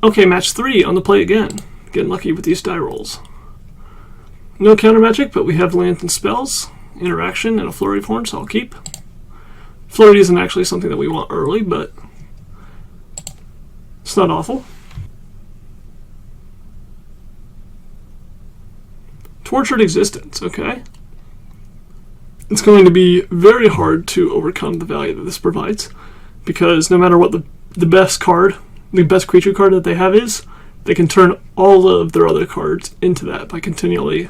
Okay, match 3 on the play again. Getting lucky with these die rolls. No counter magic, but we have lands and spells, interaction, and a flurry of horns, so I'll keep. Flurry isn't actually something that we want early, but it's not awful. Tortured Existence, okay. It's going to be very hard to overcome the value that this provides, because no matter what the best card, the best creature card that they have is, they can turn all of their other cards into that by continually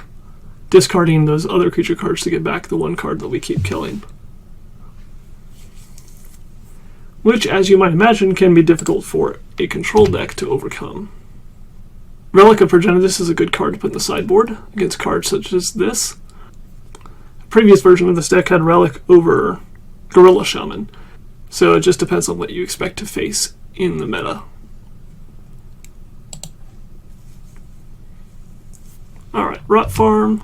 discarding those other creature cards to get back the one card that we keep killing. Which, as you might imagine, can be difficult for a control deck to overcome. Relic of Progenitus is a good card to put in the sideboard against cards such as this. A previous version of this deck had Relic over Gorilla Shaman, so it just depends on what you expect to face in the meta. Alright, Rot Farm.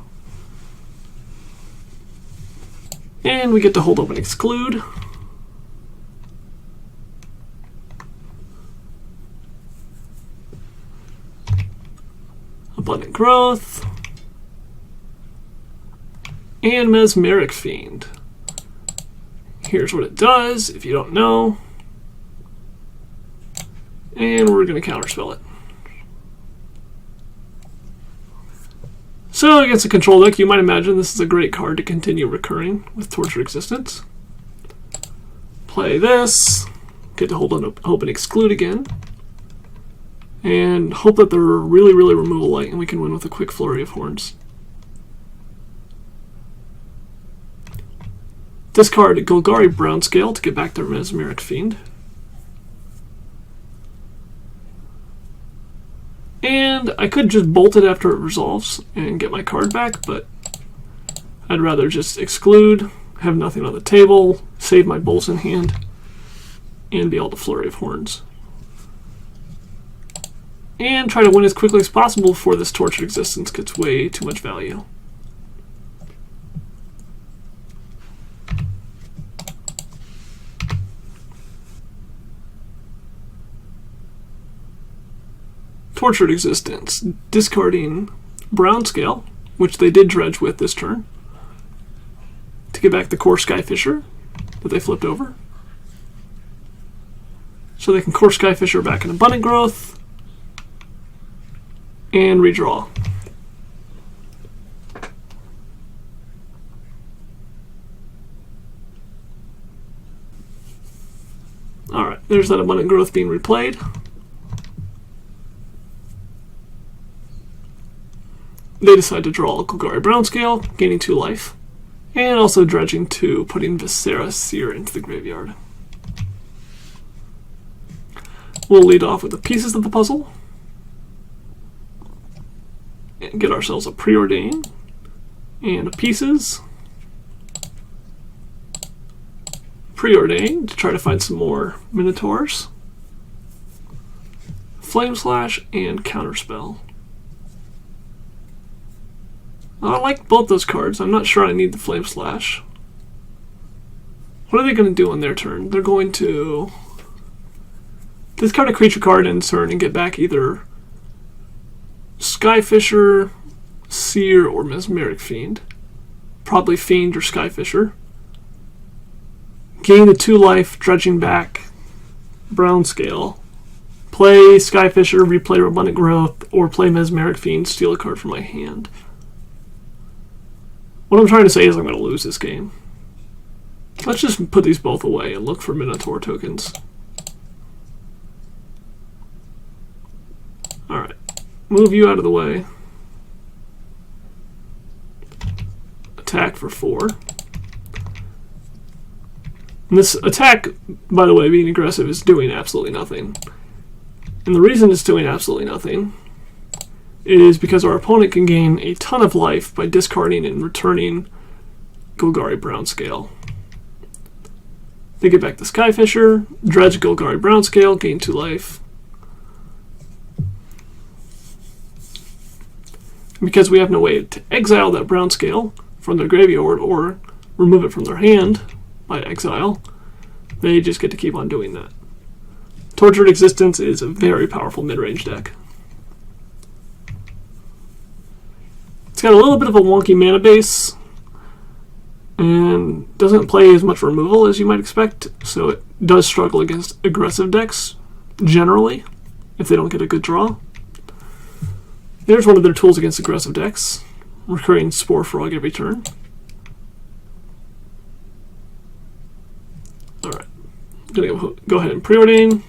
And we get to hold open exclude. Abundant Growth. And Mesmeric Fiend. Here's what it does if you don't know. And we're going to counterspell it. So against a control deck, you might imagine this is a great card to continue recurring with Tortured Existence. Play this, get to hold on open exclude again, and hope that they're really removal light and we can win with a quick flurry of horns. Discard Golgari Brownscale to get back their Mesmeric Fiend. And I could just bolt it after it resolves and get my card back, but I'd rather just exclude, have nothing on the table, save my bolts in hand, and be able to flurry of horns. And try to win as quickly as possible before this Tortured Existence gets way too much value. Tortured Existence, discarding Brownscale, which they did dredge with this turn, to get back the core Skyfisher that they flipped over. So they can core Skyfisher back in Abundant Growth, and redraw. Alright, there's that Abundant Growth being replayed. They decide to draw Golgari Brownscale, gaining 2 life, and also dredging 2, putting Viscera Seer into the graveyard. We'll lead off with the pieces of the puzzle, and get ourselves a Preordain, and a Pieces, Preordain to try to find some more Minotaurs, Flame Slash, and Counterspell. I like both those cards. I'm not sure I need the Flame Slash. What are they going to do on their turn? They're going to discard a creature card in turn and get back either Skyfisher, Seer, or Mesmeric Fiend. Probably Fiend or Skyfisher. Gain the 2 life, dredging back Brownscale. Play Skyfisher, replay Abundant Growth, or play Mesmeric Fiend, steal a card from my hand. What I'm trying to say is I'm going to lose this game. Let's just put these both away and look for Minotaur tokens. Alright, move you out of the way. Attack for 4. And this attack, by the way, being aggressive, is doing absolutely nothing. And the reason it's doing absolutely nothing is because our opponent can gain a ton of life by discarding and returning Golgari Brownscale. They get back the Skyfisher, dredge Golgari Brownscale, gain 2 life. Because we have no way to exile that Brownscale from their graveyard or remove it from their hand by exile, they just get to keep on doing that. Tortured Existence is a very powerful mid-range deck. It's got a little bit of a wonky mana base and doesn't play as much removal as you might expect, so it does struggle against aggressive decks generally if they don't get a good draw. There's one of their tools against aggressive decks, recurring Spore Frog every turn. Alright, I'm going to go ahead and preordain.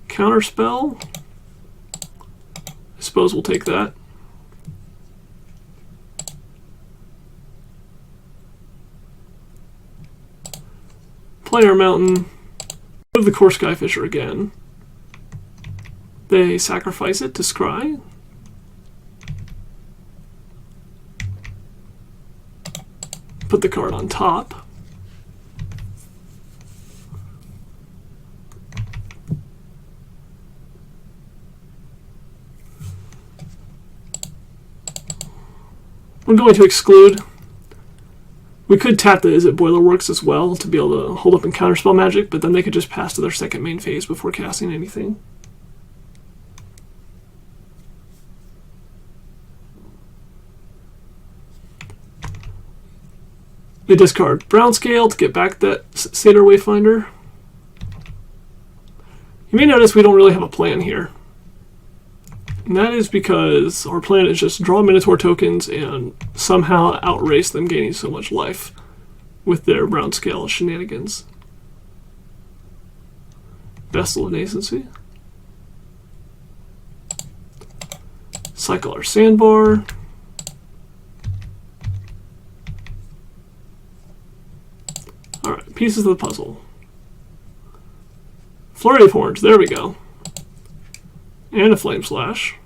Counterspell. I suppose we'll take that. Play our mountain. Move the Core Skyfisher again. They sacrifice it to scry. Put the card on top. I'm going to exclude. We could tap the Is It Boilerworks as well to be able to hold up and counterspell magic, but then they could just pass to their second main phase before casting anything. They discard Brown Scale to get back that Satyr Wayfinder. You may notice we don't really have a plan here. And that is because our plan is just draw Minotaur tokens and somehow outrace them gaining so much life with their Brown Scale shenanigans. Vestal of Nascency. Cycle our Sandbar. Alright, pieces of the puzzle. Flurry of Horns, there we go. And a Flame Slash.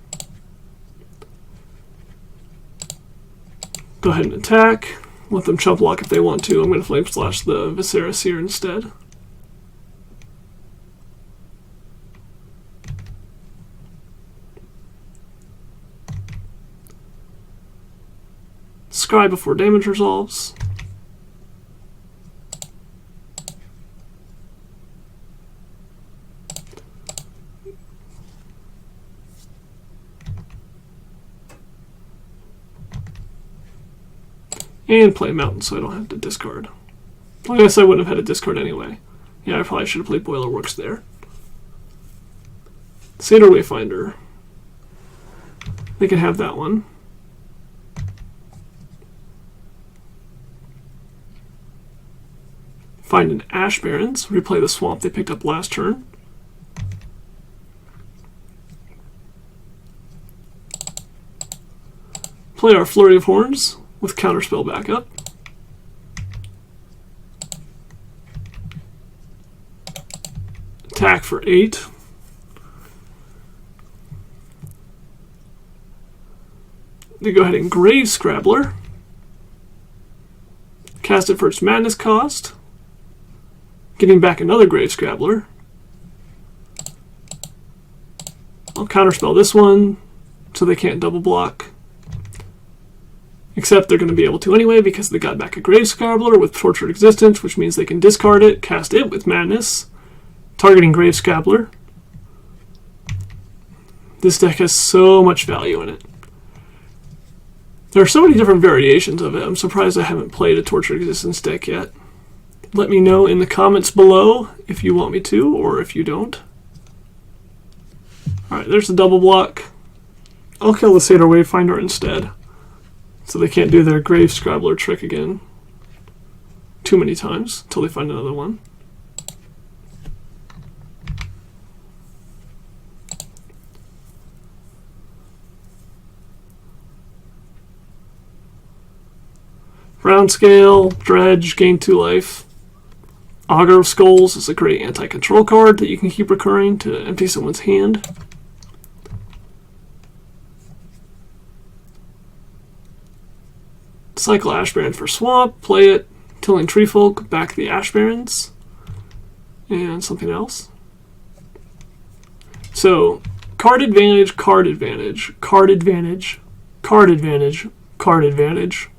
Go ahead and attack. Let them chump block if they want to. I'm going to Flame Slash the Viserys here instead. Scry before damage resolves. And play Mountain so I don't have to discard. I guess I wouldn't have had to discard anyway. Yeah, I probably should have played Boilerworks there. Satyr Wayfinder. They can have that one. Find an Ash Barrens. Replay the swamp they picked up last turn. Play our Flurry of Horns with Counterspell backup. Attack for 8. They go ahead and Grave Scrabbler. Cast it for its madness cost. Getting back another Grave Scrabbler. I'll counterspell this one so they can't double block. Except they're going to be able to anyway because they got back a Grave Scrabbler with Tortured Existence, which means they can discard it, cast it with Madness, targeting Grave Scrabbler. This deck has so much value in it. There are so many different variations of it. I'm surprised I haven't played a Tortured Existence deck yet. Let me know in the comments below if you want me to or if you don't. Alright, there's the double block. I'll kill the Satyr Wayfinder instead, so they can't do their Grave Scrabbler trick again too many times until they find another one. Round Scale, Dredge, gain 2 life. Augur of Skulls is a great anti-control card that you can keep recurring to empty someone's hand. Cycle Ash Baron for Swamp, play it, Tilling Treefolk, back the Ash Barons, and something else. So, card advantage, card advantage, card advantage, card advantage, card advantage.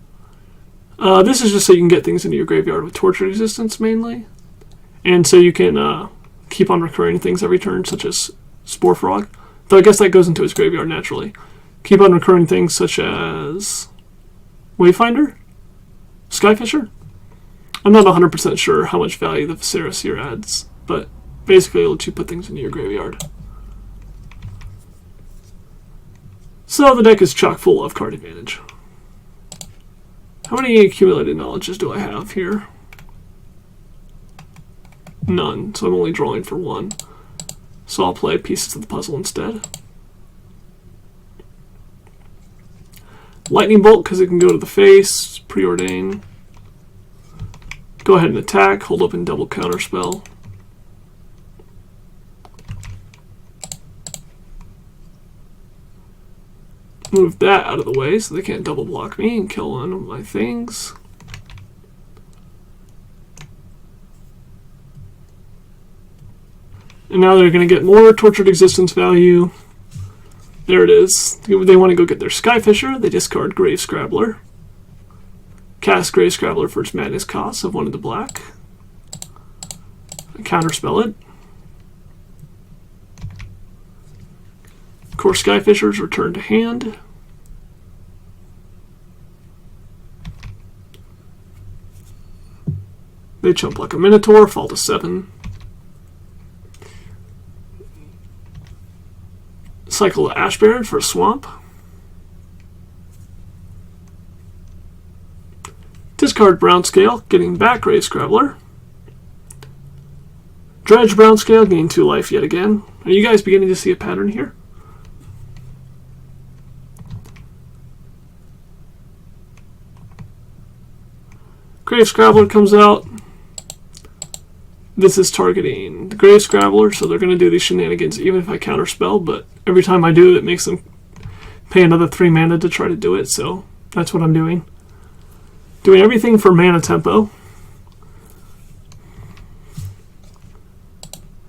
This is just so you can get things into your graveyard with Tortured Existence mainly. And so you can keep on recurring things every turn, such as Spore Frog. Though I guess that goes into his graveyard naturally. Keep on recurring things such as Wayfinder? Skyfisher? I'm not 100% sure how much value the Viserys here adds, but basically it'll let you put things into your graveyard. So the deck is chock full of card advantage. How many accumulated knowledges do I have here? None, so I'm only drawing for one. So I'll play Pieces of the Puzzle instead. Lightning Bolt, because it can go to the face, preordain. Go ahead and attack, hold up and double counterspell. Move that out of the way so they can't double block me and kill one of my things. And now they're going to get more Tortured Existence value. There it is. They want to go get their Skyfisher. They discard Grave Scrabbler. Cast Grave Scrabbler for its madness cost of 1 into black. Counterspell it. Core Skyfishers return to hand. They jump like a Minotaur, fall to 7. Cycle to Ash Baron for a swamp. Discard Brown Scale, getting back Grave Scrabbler. Dredge Brown Scale, gain 2 life yet again. Are you guys beginning to see a pattern here? Grave Scrabbler comes out. This is targeting the Grave Scrabbler, so they're going to do these shenanigans even if I counterspell, but every time I do it makes them pay another 3 mana to try to do it, so that's what I'm doing. Doing everything for mana tempo.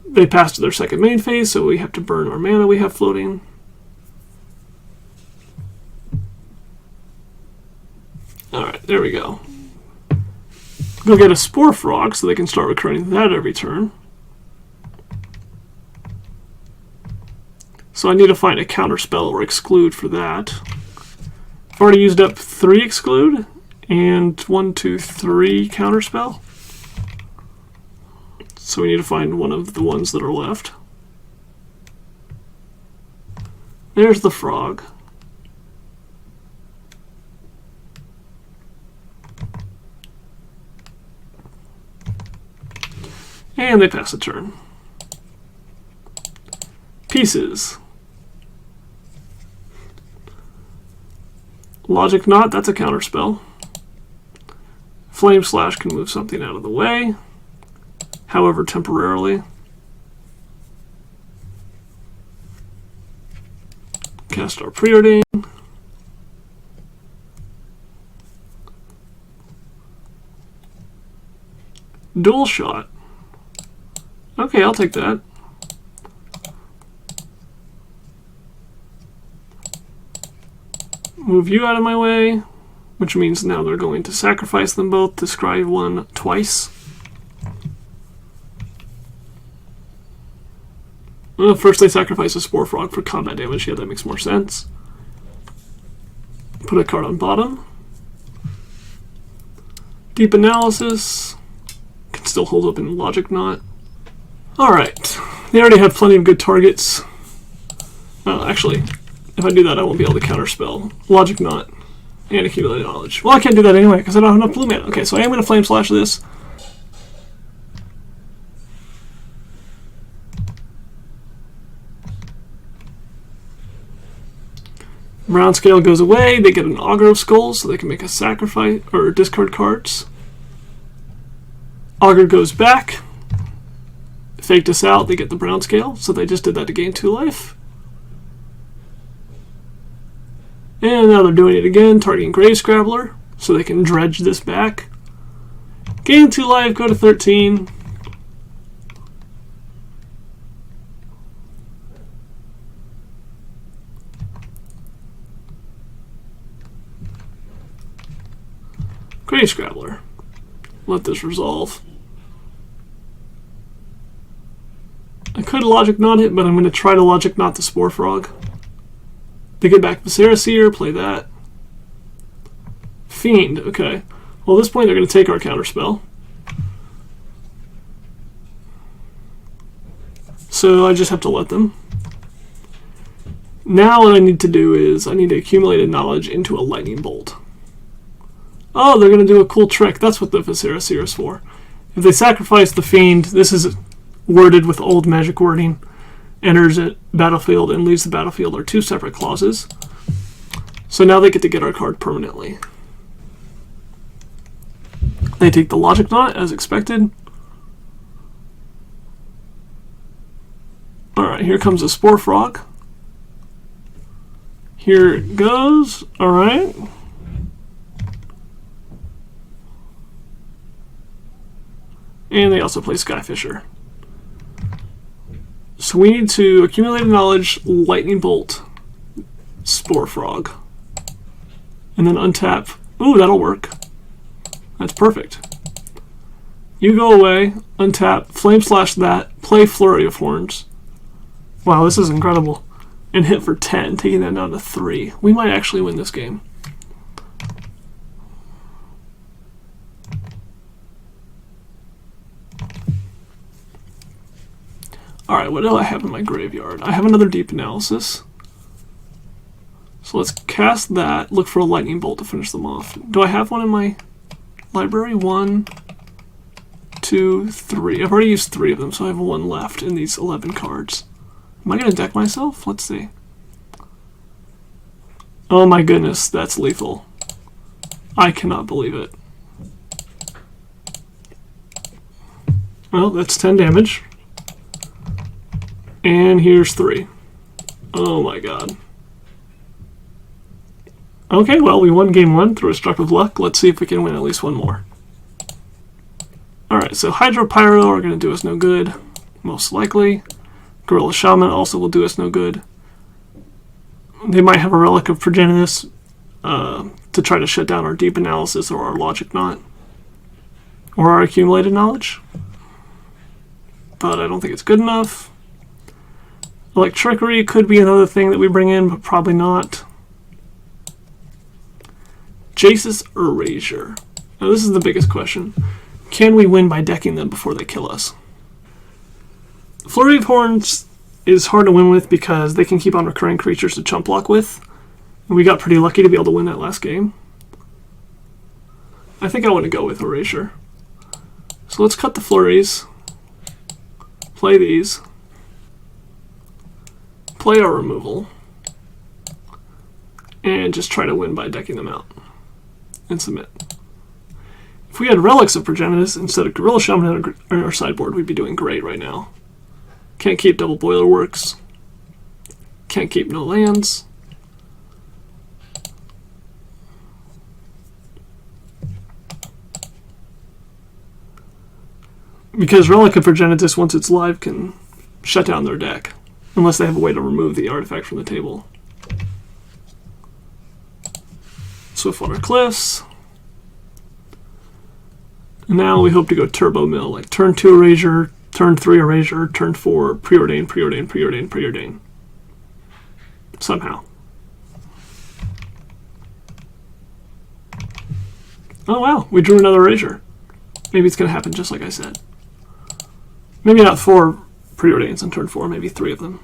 They pass to their second main phase, so we have to burn our mana we have floating. Alright, there we go. Go get a Spore Frog so they can start recurring that every turn. So I need to find a counterspell or exclude for that. I've already used up 3 exclude and 1, 2, 3 counterspell. So we need to find one of the ones that are left. There's the frog. And they pass a turn. Pieces. Logic Knot, that's a counterspell. Flame Slash can move something out of the way, however temporarily. Cast our Preordain. Dual Shot. Okay, I'll take that. Move you out of my way, which means now they're going to sacrifice them both to scry one twice. Well, first they sacrifice a Spore Frog for combat damage. Yeah, that makes more sense. Put a card on bottom. Deep Analysis. Can still hold up in Logic Knot. Alright, they already have plenty of good targets. Well, actually, if I do that, I won't be able to counterspell Logic Knot and Accumulated Knowledge. Well, I can't do that anyway, because I don't have enough blue mana. Okay, so I am going to Flame Slash this. Brown Scale goes away, they get an Augur of Skulls, so they can make a sacrifice, or discard cards. Augur goes back. Faked us out, they get the Brown Scale, so they just did that to gain 2 life. And now they're doing it again, targeting Grave Scrabbler, so they can dredge this back. Gain 2 life, go to 13. Grave Scrabbler. Let this resolve. I could logic knot it, but I'm going to try to logic knot the Spore Frog. They get back Viscera Seer, play that. Fiend, okay. Well, at this point, they're going to take our counterspell. So I just have to let them. Now what I need to do is I need to accumulate a knowledge into a lightning bolt. Oh, they're going to do a cool trick. That's what the Viscera Seer is for. If they sacrifice the Fiend, this is worded with old magic wording, enters a battlefield and leaves the battlefield are two separate clauses. So now they get to get our card permanently. They take the Logic Knot as expected. Alright, here comes a Spore Frog. Here it goes. Alright. And they also play Skyfisher. So we need to accumulate a knowledge, Lightning Bolt, Spore Frog. And then untap. Ooh, that'll work. That's perfect. You go away, untap, Flame Slash that, play Flurry of Horns. Wow, this is incredible. And hit for 10, taking that down to 3. We might actually win this game. Alright, what do I have in my graveyard? I have another Deep Analysis. So let's cast that, look for a Lightning Bolt to finish them off. Do I have one in my library? 1, 2, 3. I've already used 3 of them, so I have 1 left in these 11 cards. Am I going to deck myself? Let's see. Oh my goodness, that's lethal. I cannot believe it. Well, that's 10 damage. And here's 3. Oh my god. Okay, well, we won game 1 through a stroke of luck. Let's see if we can win at least one more. Alright, so Hydro Pyro are going to do us no good, most likely. Gorilla Shaman also will do us no good. They might have a Relic of Progenitus to try to shut down our Deep Analysis or our Logic Knot. Or our Accumulated Knowledge. But I don't think it's good enough. Electrickery could be another thing that we bring in, but probably not. Jace's Erasure. Now this is the biggest question. Can we win by decking them before they kill us? Flurry of Horns is hard to win with because they can keep on recurring creatures to chump block with. And we got pretty lucky to be able to win that last game. I think I want to go with Erasure. So let's cut the flurries. Play these. Play our removal. And just try to win by decking them out. And submit. If we had Relics of Progenitus instead of Gorilla Shaman on our sideboard, we'd be doing great right now. Can't keep Double Boiler Works. Can't keep no lands. Because Relic of Progenitus, once it's live, can shut down their deck. Unless they have a way to remove the artifact from the table. Swiftwater Cliffs. And now we hope to go Turbo Mill, like turn 2 Erasure, turn 3 Erasure, turn 4 Preordain, Preordain, Preordain, Preordain. Somehow. Oh wow, we drew another Erasure. Maybe it's going to happen just like I said. Maybe not 4 Preordains on turn 4, maybe 3 of them.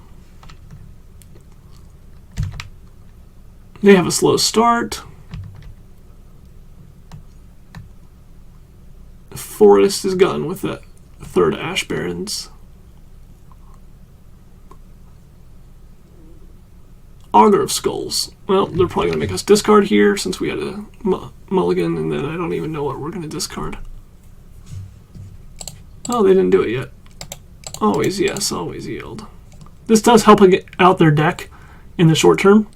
They have a slow start. Forest is gone with the 3rd Ash Barrens. Augur of Skulls. Well, they're probably going to make us discard here since we had a mulligan, and then I don't even know what we're going to discard. Oh, they didn't do it yet. Always yes, always yield. This does help out their deck in the short term,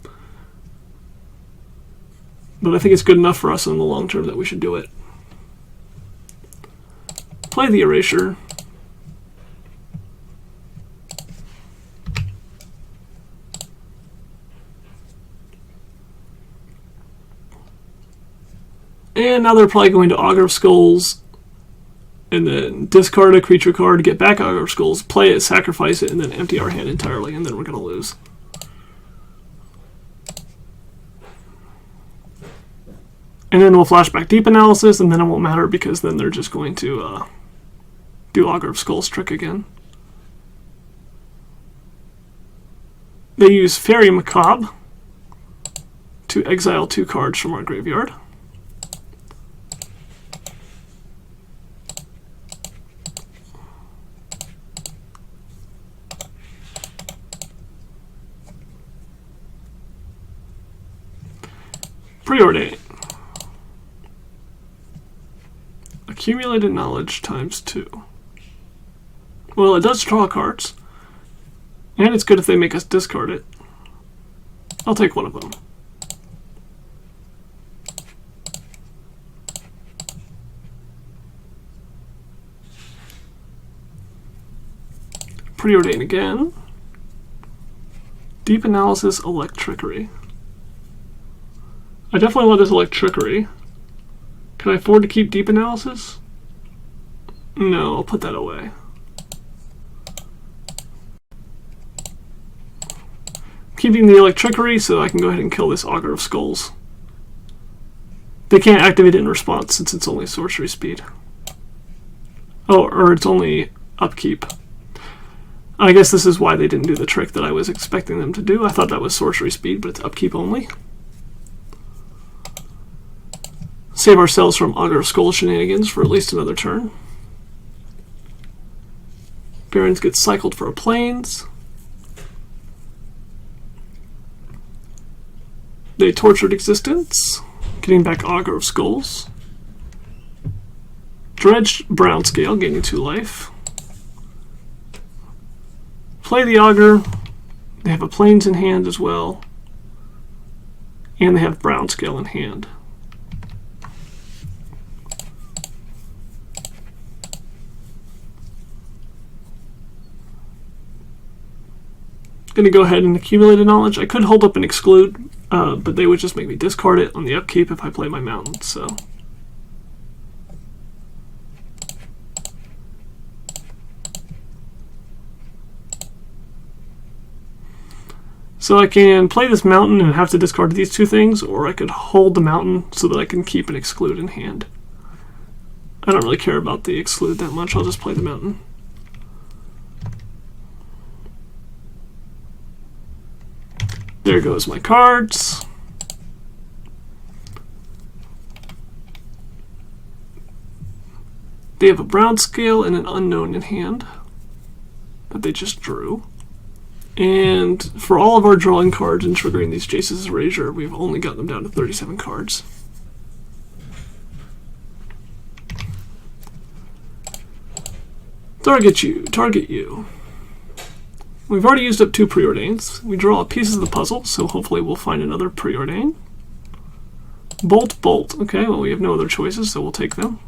but I think it's good enough for us in the long term that we should do it. Play the Erasure. And now they're probably going to Augur of Skulls and then discard a creature card, get back Augur of Skulls, play it, sacrifice it, and then empty our hand entirely, and then we're going to lose. And then we'll flashback Deep Analysis, and then it won't matter because then they're just going to do Augur of Skulls trick again. They use Fairy Macabre to exile 2 cards from our graveyard. Preordain. Accumulated knowledge times 2. Well, it does draw cards. And it's good if they make us discard it. I'll take one of them. Preordain again. Deep Analysis, Electrickery. I definitely want this Electrickery. Can I afford to keep Deep Analysis? No, I'll put that away. Keeping the Electrickery so I can go ahead and kill this Augur of Skulls. They can't activate it in response since it's only sorcery speed. Oh, or it's only upkeep. I guess this is why they didn't do the trick that I was expecting them to do. I thought that was sorcery speed, but it's upkeep only. Save ourselves from Augur of Skulls shenanigans for at least another turn. Barons get cycled for a Plains. They Tortured Existence, getting back Augur of Skulls. Dredged Brownscale, gaining 2 life. Play the Augur. They have a Plains in hand as well. And they have Brownscale in hand. Going to go ahead and accumulate a knowledge. I could hold up and exclude, but they would just make me discard it on the upkeep if I play my mountain. So I can play this mountain and have to discard these 2 things, or I could hold the mountain so that I can keep an exclude in hand. I don't really care about the exclude that much. I'll just play the mountain. There goes my cards. They have a Brownscale and an Unknown in hand that they just drew. And for all of our drawing cards and triggering these Jace's Erasure, we've only got them down to 37 cards. Target you. We've already used up 2 Preordains. We draw pieces of the puzzle, so hopefully we'll find another Preordain. Bolt. Okay, well we have no other choices, so we'll take them.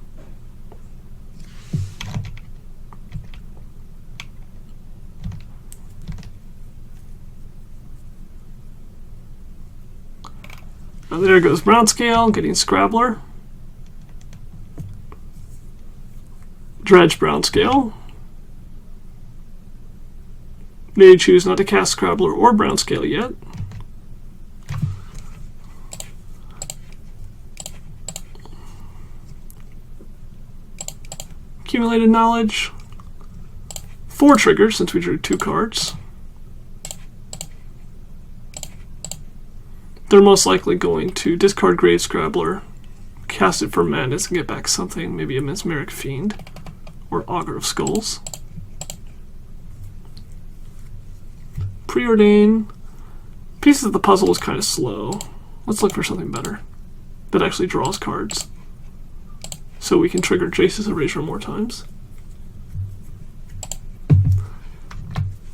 Now there goes Brownscale, getting Scrabbler. Dredge Brownscale. They choose not to cast Scrabbler or Brownscale yet. Accumulated knowledge. 4 triggers since we drew 2 cards. They're most likely going to discard Grave Scrabbler, cast it for Madness, and get back something, maybe a Mesmeric Fiend or Augur of Skulls. Preordain. Pieces of the puzzle is kind of slow. Let's look for something better that actually draws cards so we can trigger Jace's Erasure more times.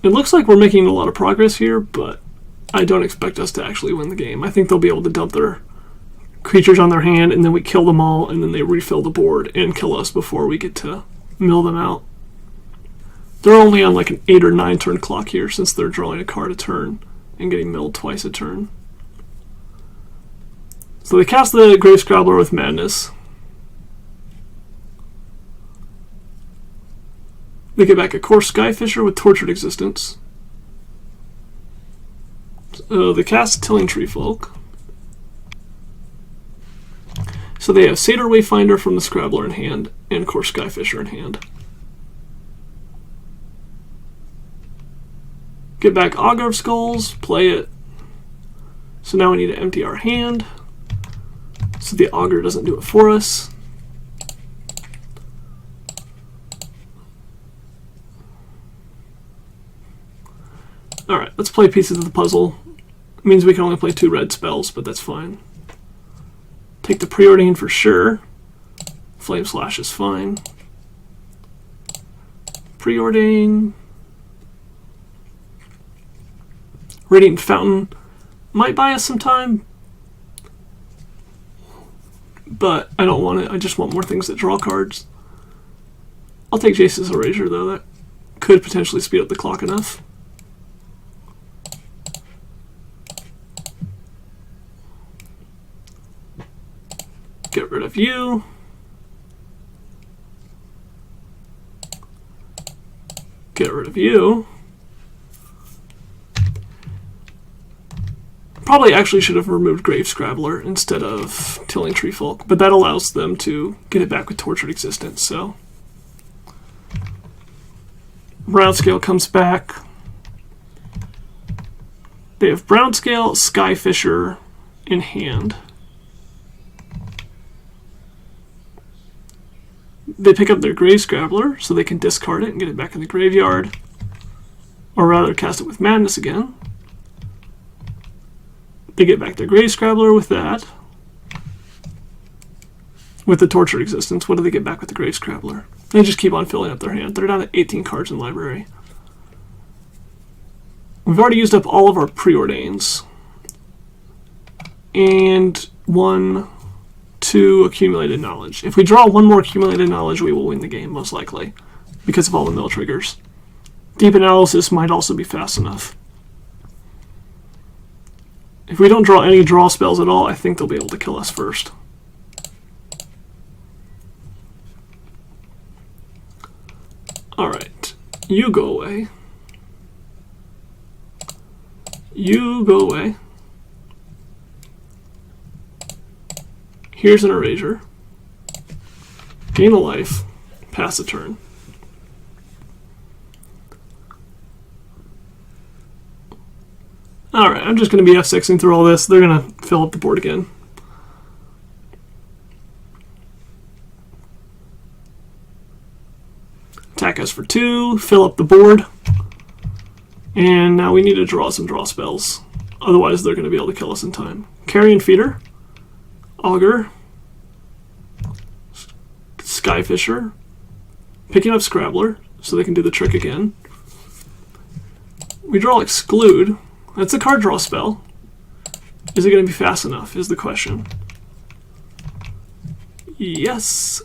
It looks like we're making a lot of progress here, but I don't expect us to actually win the game. I think they'll be able to dump their creatures on their hand, and then we kill them all, and then they refill the board and kill us before we get to mill them out. They're only on like an 8 or 9 turn clock here, since they're drawing a card a turn and getting milled twice a turn. So they cast the Grave Scrabbler with Madness. They get back a Coarse Skyfisher with Tortured Existence. They cast Tilling Tree Folk. So they have Satyr Wayfinder from the Scrabbler in hand and Coarse Skyfisher in hand. Get back Augur of Skulls, play it. So now we need to empty our hand so the Augur doesn't do it for us. Alright, let's play pieces of the puzzle. It means we can only play 2 red spells, but that's fine. Take the Preordain for sure. Flame Slash is fine. Preordain. Radiant Fountain might buy us some time, but I don't want it. I just want more things that draw cards. I'll take Jace's Erasure, though. That could potentially speed up the clock enough. Get rid of you. Get rid of you. Probably actually should have removed Grave Scrabbler instead of Tilling Tree Folk, but that allows them to get it back with Tortured Existence, so. Brownscale comes back. They have Brownscale, Skyfisher in hand. They pick up their Grave Scrabbler, so they can discard it and get it back in the graveyard. Or rather, cast it with Madness again. They get back their Grave Scrabbler with that. With the Tortured Existence, what do they get back with the Grave Scrabbler? They just keep on filling up their hand. They're down to 18 cards in library. We've already used up all of our Preordains. And 1, 2 accumulated knowledge. If we draw 1 more accumulated knowledge, we will win the game, most likely, because of all the mill triggers. Deep Analysis might also be fast enough. If we don't draw any draw spells at all, I think they'll be able to kill us first. Alright, you go away. You go away. Here's an Erasure. Gain a life. Pass a turn. Alright, I'm just going to be F6ing through all this. They're going to fill up the board again. Attack us for 2, fill up the board. And now we need to draw some draw spells. Otherwise they're going to be able to kill us in time. Carrion Feeder. Augur. Skyfisher. Picking up Scrabbler, so they can do the trick again. We draw Exclude. That's a card draw spell. Is it going to be fast enough, is the question. Yes.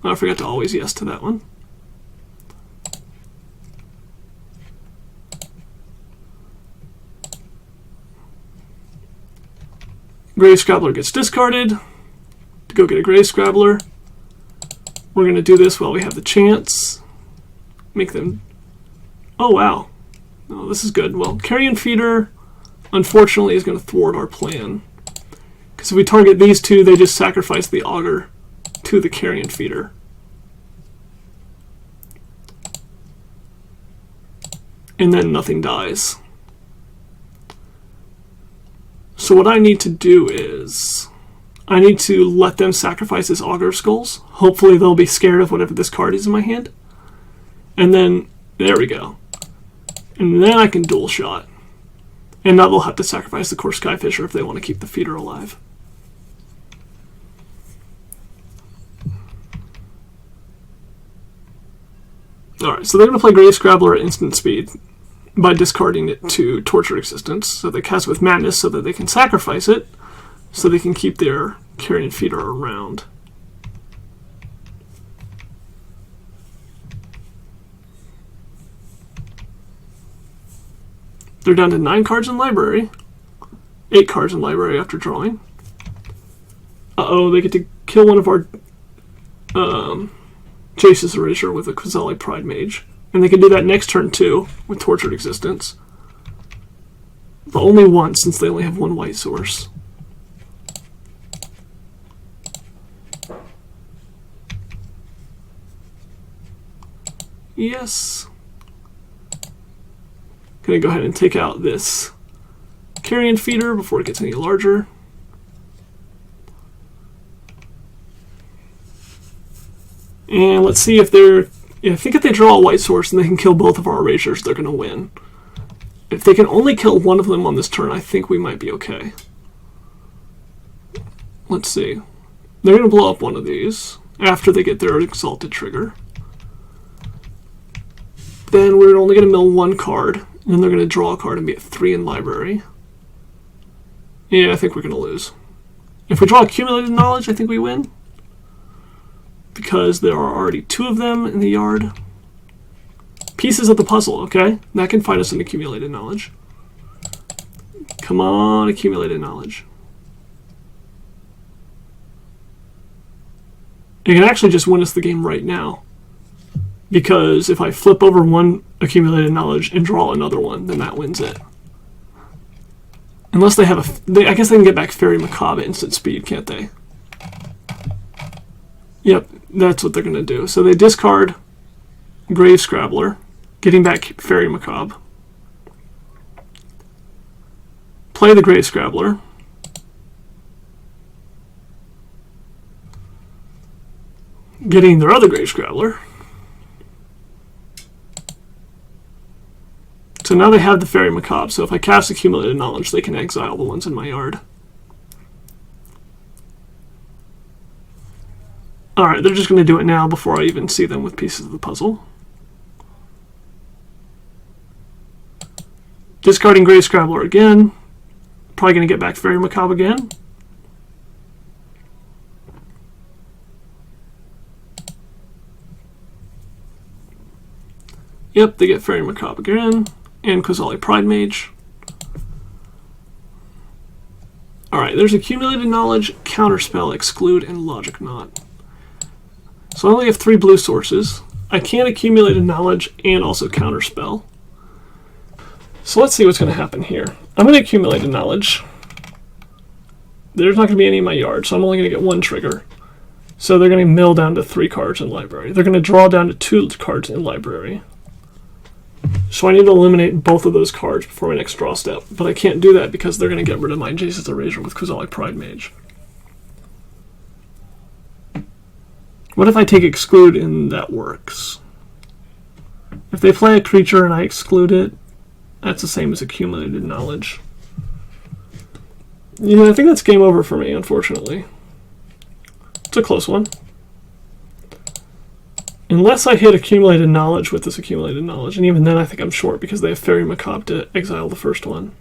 Oh, I forgot to always yes to that one. Grave Scrabbler gets discarded. To go get a Grave Scrabbler. We're going to do this while we have the chance. Make them... Oh, wow. Oh, this is good. Well, Carrion Feeder, unfortunately, is going to thwart our plan. Because if we target these two, they just sacrifice the Augur to the Carrion Feeder. And then nothing dies. So what I need to do is... I need to let them sacrifice this Augur of Skulls. Hopefully they'll be scared of whatever this card is in my hand. And then, there we go. And then I can dual shot. And now they'll have to sacrifice the Coarse Skyfisher if they want to keep the feeder alive. Alright, so they're going to play Grave Scrabbler at instant speed by discarding it to Tortured Existence. So they cast with Madness so that they can sacrifice it, so they can keep their Carrion Feeder around. They're down to 9 cards in library. 8 cards in library after drawing. Uh-oh, they get to kill one of our Jace's Erasure with a Quasali Pride Mage. And they can do that next turn too, with Tortured Existence. But only once, since they only have one white source. Yes. Gonna go ahead and take out this Carrion Feeder before it gets any larger. And let's see if they're... I think if they draw a white source and they can kill both of our erasures, they're going to win. If they can only kill one of them on this turn, I think we might be okay. Let's see. They're going to blow up one of these after they get their Exalted trigger. Then we're only going to mill one card, and then they're going to draw a card and be at 3 in library. Yeah, I think we're going to lose. If we draw Accumulated Knowledge, I think we win. Because there are already 2 of them in the yard. Pieces of the puzzle, okay? That can find us an Accumulated Knowledge. Come on, Accumulated Knowledge. It can actually just win us the game right now. Because if I flip over one Accumulated Knowledge and draw another one, then that wins it. Unless they have I guess they can get back Fairy Macabre at instant speed, can't they? Yep, that's what they're going to do. So they discard Grave Scrabbler, getting back Fairy Macabre. Play the Grave Scrabbler. Getting their other Grave Scrabbler. So now they have the Fairy Macabre, so if I cast Accumulated Knowledge, they can exile the ones in my yard. Alright, they're just going to do it now before I even see them with pieces of the puzzle. Discarding Grave Scrabbler again. Probably going to get back Fairy Macabre again. Yep, they get Fairy Macabre again. And Quasali Pride Mage. Alright, there's Accumulated Knowledge, Counterspell, Exclude, and Logic Knot. So I only have 3 blue sources. I can Accumulated Knowledge and also Counterspell. So let's see what's going to happen here. I'm going to Accumulated Knowledge. There's not going to be any in my yard, so I'm only going to get 1 trigger. So they're going to mill down to 3 cards in library. They're going to draw down to 2 cards in library. So I need to eliminate both of those cards before my next draw step. But I can't do that because they're going to get rid of my Jace's Erasure with Quasali Pride Mage. What if I take Exclude and that works? If they play a creature and I exclude it, that's the same as Accumulated Knowledge. Yeah, I think that's game over for me, unfortunately. It's a close one. Unless I hit Accumulated Knowledge with this Accumulated Knowledge, and even then I think I'm short because they have Fairy Macabre to exile the first one.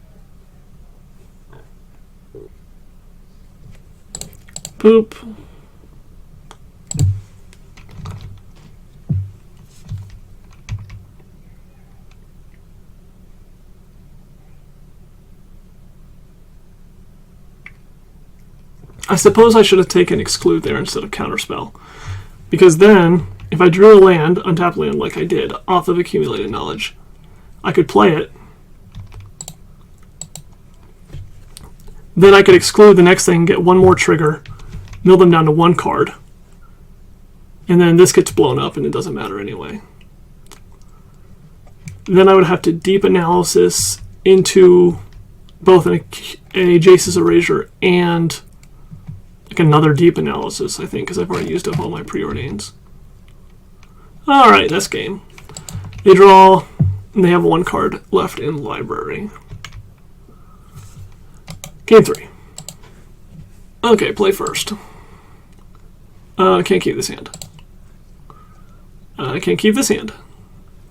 Boop. I suppose I should have taken Exclude there instead of Counterspell. Because then, if I drew a land, untapped land like I did, off of Accumulated Knowledge, I could play it. Then I could exclude the next thing, get 1 more trigger, mill them down to 1 card. And then this gets blown up and it doesn't matter anyway. Then I would have to deep analysis into both a Jace's Erasure and like another deep analysis, I think, because I've already used up all my preordains. Alright, that's game. They draw, and they have 1 card left in library. Game 3. Okay, play first. I can't keep this hand. I can't keep this hand.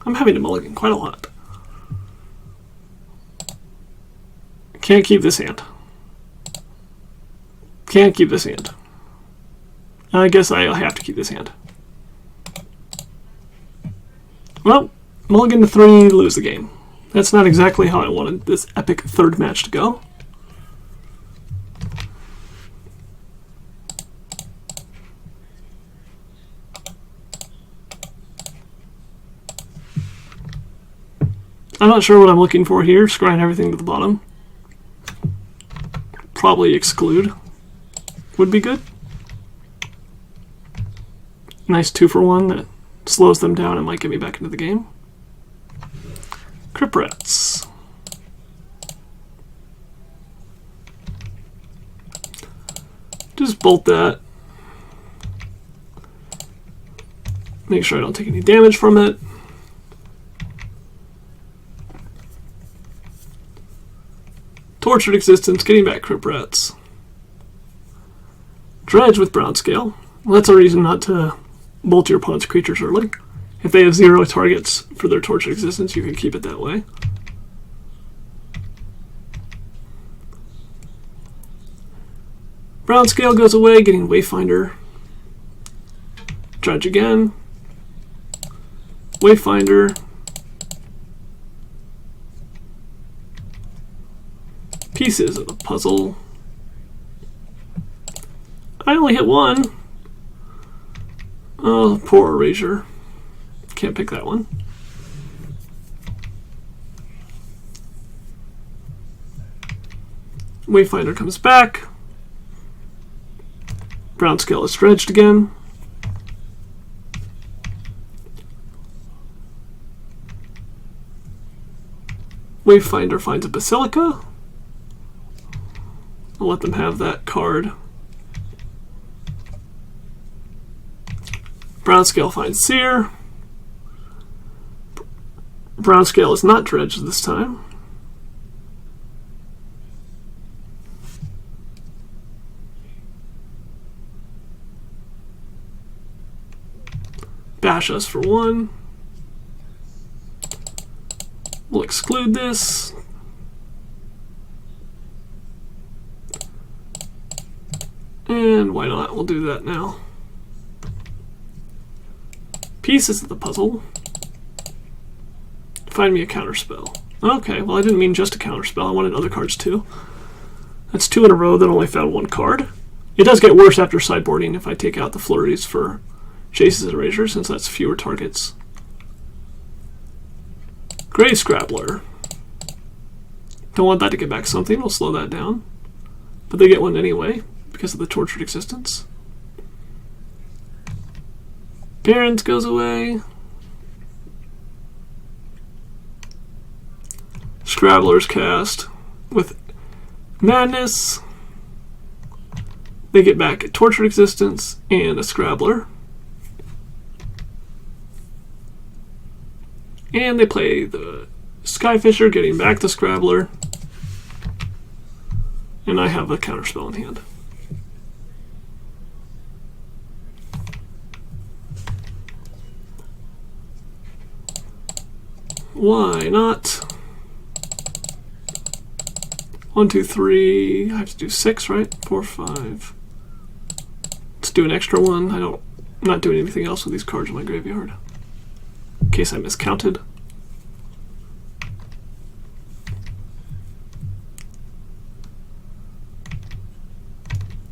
I'm having to mulligan quite a lot. Can't keep this hand. Can't keep this hand. I guess I'll have to keep this hand. Well, mulligan to 3, lose the game. That's not exactly how I wanted this epic 3rd match to go. I'm not sure what I'm looking for here. Scrying everything to the bottom. Probably exclude would be good. Nice 2-for-1 that slows them down and might get me back into the game. Crip Rats. Just bolt that. Make sure I don't take any damage from it. Tortured Existence, getting back Crip Rats. Dredge with Brown Scale. Well, that's a reason not to bolt your opponent's creatures early. If they have 0 targets for their Tortured Existence, you can keep it that way. Brown Scale goes away, getting Wayfinder. Dredge again. Wayfinder. Pieces of the puzzle. I only hit 1. Oh, poor Erasure. Can't pick that one. Wayfinder comes back. Brown Scale is dredged again. Wayfinder finds a Basilica. I'll let them have that card. Brown Scale finds Seer. Brown Scale is not dredged this time. Bash us for 1. We'll exclude this. And why not? We'll do that now. Pieces of the puzzle. Find me a counterspell. Okay, well I didn't mean just a counterspell. I wanted other cards too. That's 2 in a row that only found 1 card. It does get worse after sideboarding if I take out the flurries for Jace's Erasure, since that's fewer targets. Grave Scrabbler. Don't want that to get back something. We'll slow that down. But they get one anyway, because of the Tortured Existence. Parent goes away. Scrabbler's cast with Madness. They get back a Tortured Existence and a Scrabbler. And they play the Skyfisher, getting back the Scrabbler. And I have a counterspell in hand. Why not? 1, 2, 3. I have to do 6, right? 4, 5. Let's do an extra one. I'm not doing anything else with these cards in my graveyard, in case I miscounted.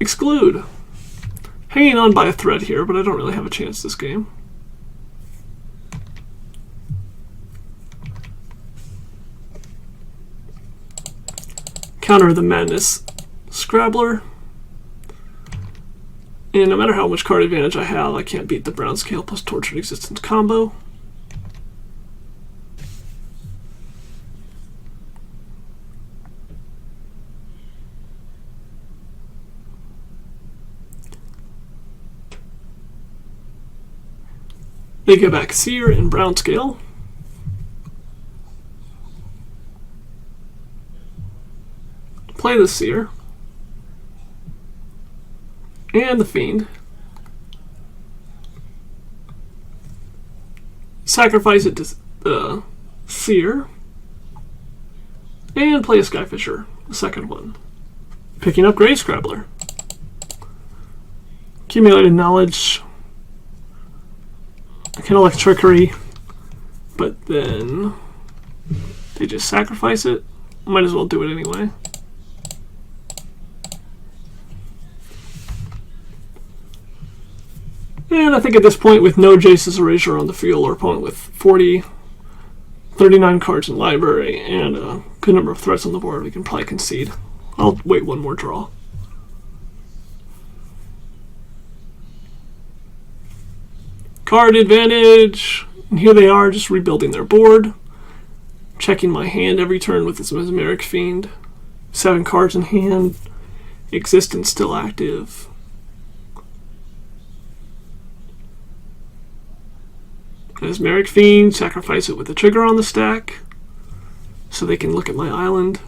Exclude. Hanging on by a thread here, but I don't really have a chance this game. Counter the Madness Scrabbler. And no matter how much card advantage I have, I can't beat the Brown Scale plus Tortured Existence combo. They get back Seer and Brown Scale. Play the Seer. And the Fiend. Sacrifice it to the Seer. And play a Skyfisher, the second one. Picking up Grave Scrabbler. Accumulated knowledge. I can elect Trickery, but then they just sacrifice it. Might as well do it anyway. And I think at this point, with no Jace's Erasure on the field, our opponent with 40 39 cards in library and a good number of threats on the board, we can probably concede. I'll wait one more draw. Card advantage! And here they are, just rebuilding their board. Checking my hand every turn with this Mesmeric Fiend. 7 cards in hand. Existence still active. Mesmeric Fiend, sacrifice it with a trigger on the stack so they can look at my island.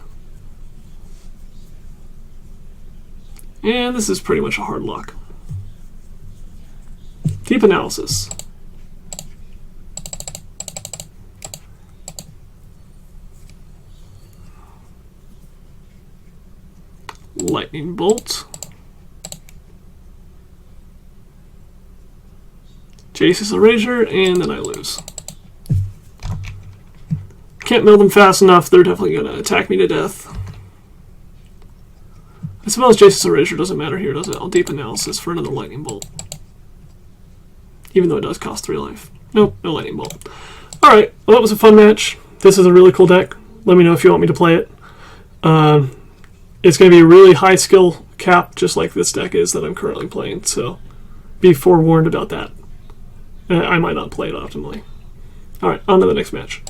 And this is pretty much a hard lock. Deep analysis. Lightning Bolt. Jace's Erasure, and then I lose. Can't mill them fast enough, they're definitely going to attack me to death. I suppose Jace's Erasure doesn't matter here, does it? I'll deep analysis for another Lightning Bolt. Even though it does cost 3 life. Nope, no Lightning Bolt. Alright, well that was a fun match. This is a really cool deck. Let me know if you want me to play it. It's going to be a really high skill cap, just like this deck is that I'm currently playing, so be forewarned about that. I might not play it optimally. Alright, on to the next match.